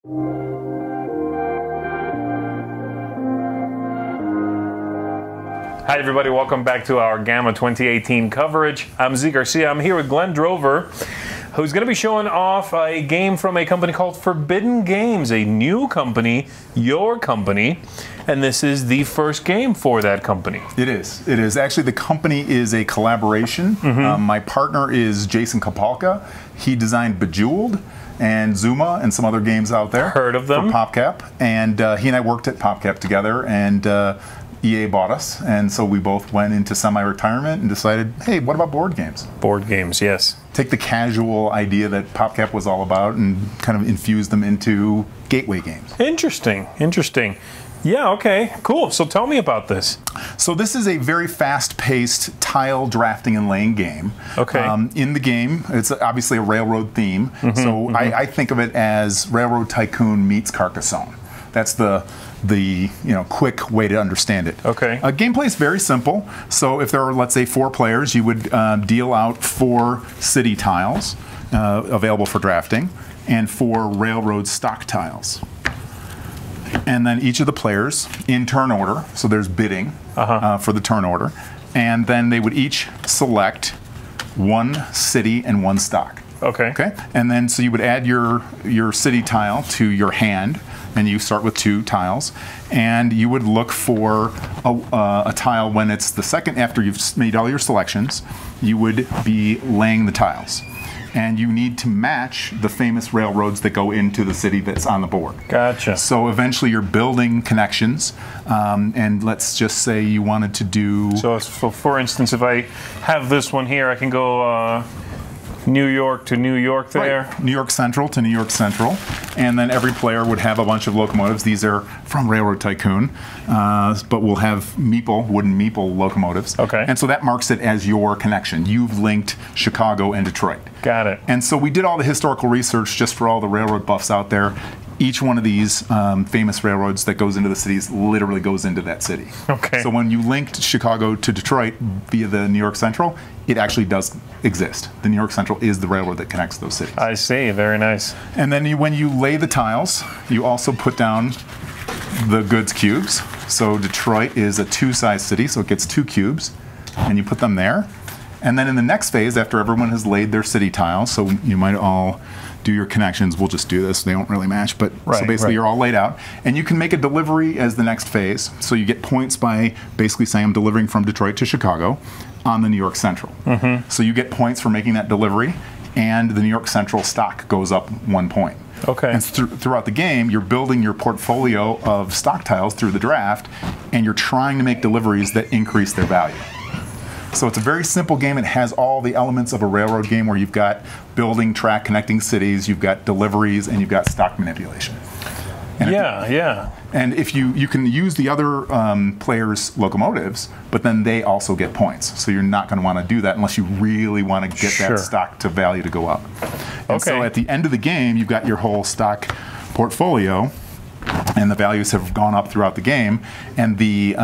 Hi everybody, welcome back to our GAMA 2018 coverage. I'm Z Garcia. I'm here with Glenn Drover, who's going to be showing off a game from a company called Forbidden Games, a new company, your company, and this is the first game for that company. It is. It is. Actually, the company is a collaboration. My partner is Jason Kapalka. He designed Bejeweled and Zuma and some other games out there. Heard of them. For PopCap. And he and I worked at PopCap together, and EA bought us, and so we both went into semi-retirement and decided, hey, what about board games? Board games, yes. Take the casual idea that PopCap was all about and kind of infuse them into gateway games. Interesting, interesting. Yeah, okay, cool. So tell me about this. So this is a very fast-paced tile drafting and laying game. Okay. In the game, it's obviously a railroad theme, so I think of it as Railroad Tycoon meets Carcassonne. That's the quick way to understand it. Okay. Gameplay is very simple. So if there are, let's say, 4 players, you would deal out 4 city tiles available for drafting and 4 railroad stock tiles. And then each of the players in turn order, so there's bidding for the turn order, and then they would each select 1 city and 1 stock. Okay. Okay. And then so you would add your city tile to your hand, and you start with 2 tiles, and you would look for a tile when it's the second after you've made all your selections. You would be laying the tiles, and you need to match the famous railroads that go into the city that's on the board. Gotcha. So eventually you're building connections, and let's just say you wanted to do... So for instance, if I have this one here, I can go New York to New York there. Right. New York Central to New York Central. And then every player would have a bunch of locomotives. These are from Railroad Tycoon, but we'll have wooden meeple locomotives. Okay. And so that marks it as your connection. You've linked Chicago and Detroit. Got it. And so we did all the historical research just for all the railroad buffs out there. Each one of these famous railroads that goes into the cities literally goes into that city. Okay. So when you linked Chicago to Detroit via the New York Central, it actually does exist. The New York Central is the railroad that connects those cities. I see. Very nice. And then when you lay the tiles, you also put down the goods cubes. So Detroit is a 2-size city, so it gets 2 cubes, and you put them there. And then in the next phase, after everyone has laid their city tiles, so you might all do your connections. We'll just do this. They don't really match, but so basically you're all laid out. And you can make a delivery as the next phase. So you get points by basically saying I'm delivering from Detroit to Chicago on the New York Central. So you get points for making that delivery, and the New York Central stock goes up 1 point. Okay. And throughout the game, you're building your portfolio of stock tiles through the draft, and you're trying to make deliveries that increase their value. So it's a very simple game. It has all the elements of a railroad game where you've got building, track, connecting cities, you've got deliveries, and you've got stock manipulation. And yeah. And if you can use the other players' locomotives, but then they also get points. So you're not going to want to do that unless you really want to get that stock to value to go up. And so at the end of the game, you've got your whole stock portfolio, and the values have gone up throughout the game, and the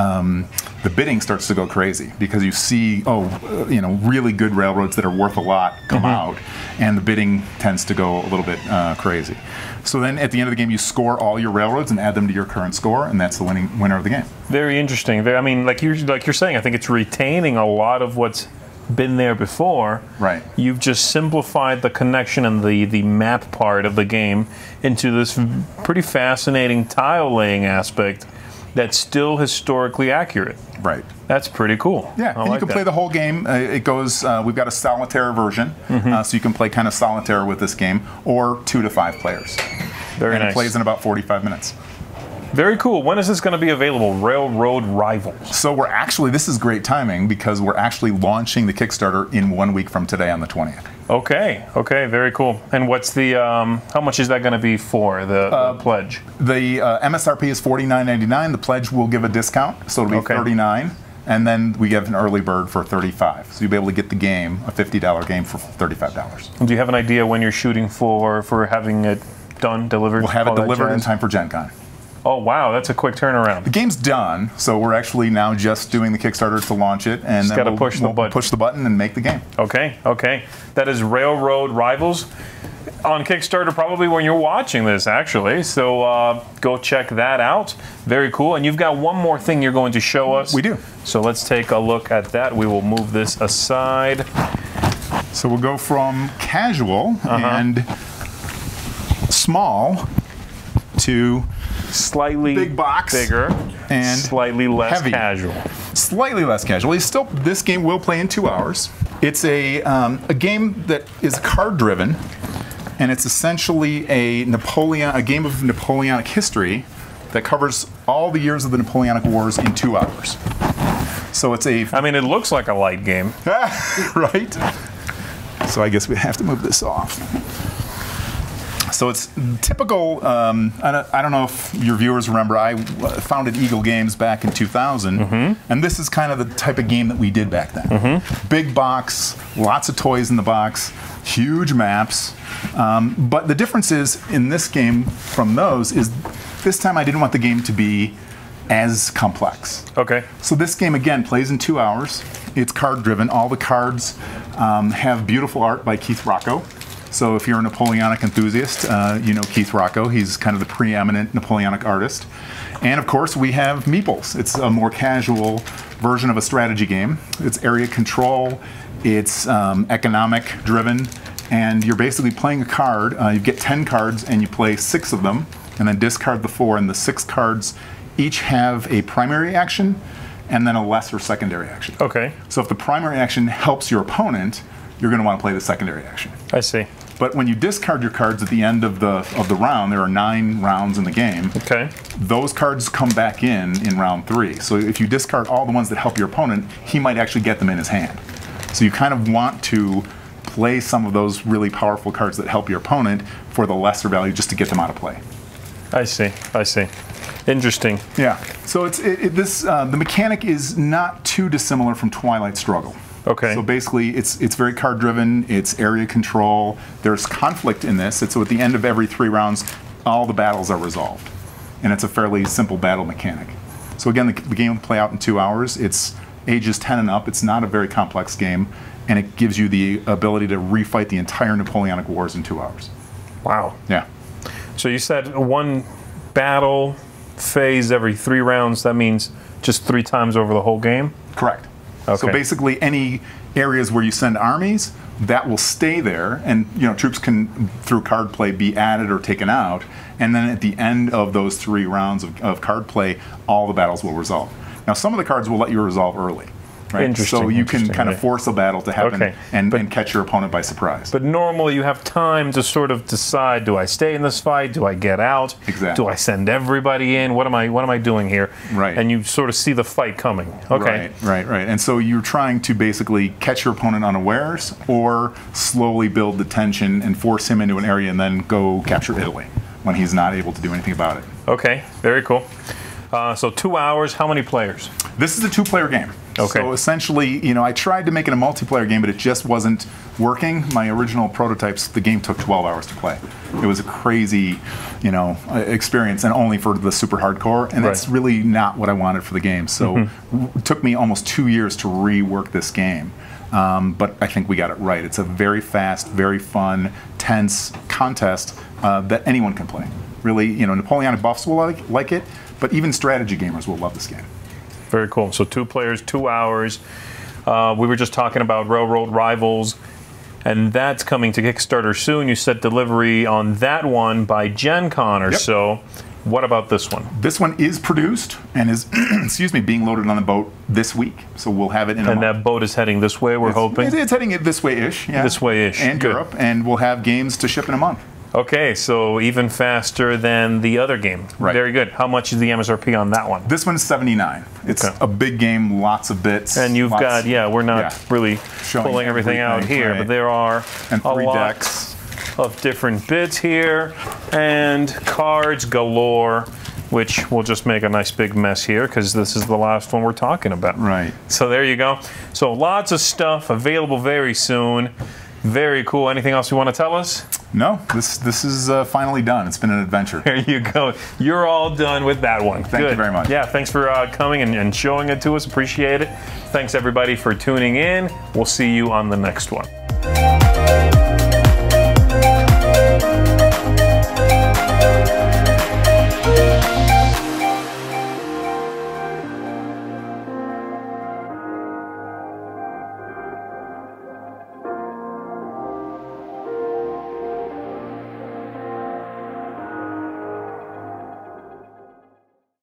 bidding starts to go crazy because you see, really good railroads that are worth a lot come out, and the bidding tends to go a little bit crazy. So then at the end of the game, you score all your railroads and add them to your current score, and that's the winner of the game. Very interesting. I mean, like you're saying, I think it's retaining a lot of what's been there before. Right. You've just simplified the connection and the map part of the game into this pretty fascinating tile laying aspect that's still historically accurate. Right. That's pretty cool. Yeah, and you can play the whole game. It goes, we've got a solitaire version, so you can play kind of solitaire with this game, or 2 to 5 players. Very nice. And it plays in about 45 minutes. Very cool. When is this going to be available? Railroad Rivals. So this is great timing because we're actually launching the Kickstarter in 1 week from today on the 20th. Okay, very cool. And what's the, how much is that going to be for, the pledge? The MSRP is $49.99. The pledge will give a discount, so it'll be $39. And then we have an early bird for $35. So you'll be able to get the game, a $50 game, for $35. And do you have an idea when you're shooting for having it done, delivered? We'll have it delivered in time for Gen Con. Oh, wow, that's a quick turnaround. The game's done, so we're actually now just doing the Kickstarter to launch it, and then we'll push the button and make the game. Okay. That is Railroad Rivals. on Kickstarter probably when you're watching this, actually. So go check that out. Very cool. And you've got one more thing you're going to show us. We do. So let's take a look at that. We will move this aside. So we'll go from casual and small to slightly big box, bigger, and slightly less heavy. casual. Slightly less casual. Still, this game will play in 2 hours. It's a game that is card-driven, and it's essentially a game of Napoleonic history that covers all the years of the Napoleonic Wars in 2 hours. So it's a... I mean, it looks like a light game. Right? So I guess we have to move this off. So it's typical, I don't know if your viewers remember, I founded Eagle Games back in 2000, and this is kind of the type of game that we did back then. Big box, lots of toys in the box, huge maps, but the difference is in this game from those is this time I didn't want the game to be as complex. Okay. So this game, again, plays in 2 hours. It's card-driven. All the cards have beautiful art by Keith Rocco. So if you're a Napoleonic enthusiast, you know Keith Rocco. He's kind of the preeminent Napoleonic artist. And of course, we have Meeples. It's a more casual version of a strategy game. It's area control. It's economic-driven. And you're basically playing a card. You get 10 cards, and you play 6 of them, and then discard the 4. And the 6 cards each have a primary action and then a lesser secondary action. Okay. So if the primary action helps your opponent, you're going to want to play the secondary action. I see. But when you discard your cards at the end of the round, there are 9 rounds in the game. Okay. Those cards come back in round 3. So if you discard all the ones that help your opponent, he might actually get them in his hand. So you kind of want to play some of those really powerful cards that help your opponent for the lesser value just to get them out of play. I see. I see. Interesting. Yeah. So the mechanic is not too dissimilar from Twilight Struggle. Okay. So basically, it's very card driven. It's area control. There's conflict in this. So at the end of every 3 rounds, all the battles are resolved, and it's a fairly simple battle mechanic. So again, the game will play out in 2 hours. It's ages 10 and up. It's not a very complex game, and it gives you the ability to refight the entire Napoleonic Wars in 2 hours. Wow. Yeah. So you said 1 battle phase every 3 rounds. That means just 3 times over the whole game? Correct. Okay. So basically, any areas where you send armies, that will stay there, and troops can, through card play, be added or taken out. And then at the end of those 3 rounds of card play, all the battles will resolve. Now, some of the cards will let you resolve early. Right? Interesting. So you can kind of force a battle to happen and catch your opponent by surprise. But normally you have time to sort of decide, do I stay in this fight? Do I get out? Exactly. Do I send everybody in? What am I doing here? Right. And you sort of see the fight coming. Okay. Right. And so you're trying to basically catch your opponent unawares or slowly build the tension and force him into an area and then go capture Italy when he's not able to do anything about it. Okay. Very cool. So 2 hours, how many players? This is a 2-player game. Okay. So essentially, I tried to make it a multiplayer game, but it just wasn't working. My original prototypes, the game took 12 hours to play. It was a crazy, experience, and only for the super hardcore, and that's really not what I wanted for the game. So it took me almost 2 years to rework this game. But I think we got it right. It's a very fast, very fun, tense contest that anyone can play. Really, Napoleonic buffs will like it, but even strategy gamers will love this game. Very cool. So 2 players, 2 hours. We were just talking about Railroad Rivals, and that's coming to Kickstarter soon. You set delivery on that one by Gen Con or so. What about this one? This one is produced and is, being loaded on the boat this week. So we'll have it in a month. And that boat is heading this way, we're hoping? It's heading this way-ish, yeah. This way-ish. And Good. Europe, and we'll have games to ship in a month. Okay, so even faster than the other game. Right. Very good. How much is the MSRP on that one? This one's $79. It's a big game, lots of bits. And you've got, we're not really pulling everything out here, but there are and 3 decks of different bits here, and cards galore, which will just make a nice big mess here because this is the last one we're talking about. Right. So there you go. So lots of stuff available very soon. Very cool. Anything else you want to tell us? No, this is finally done. It's been an adventure. There you go. You're all done with that one. Thank you very much. Yeah, thanks for coming and showing it to us. Appreciate it. Thanks, everybody, for tuning in. We'll see you on the next one.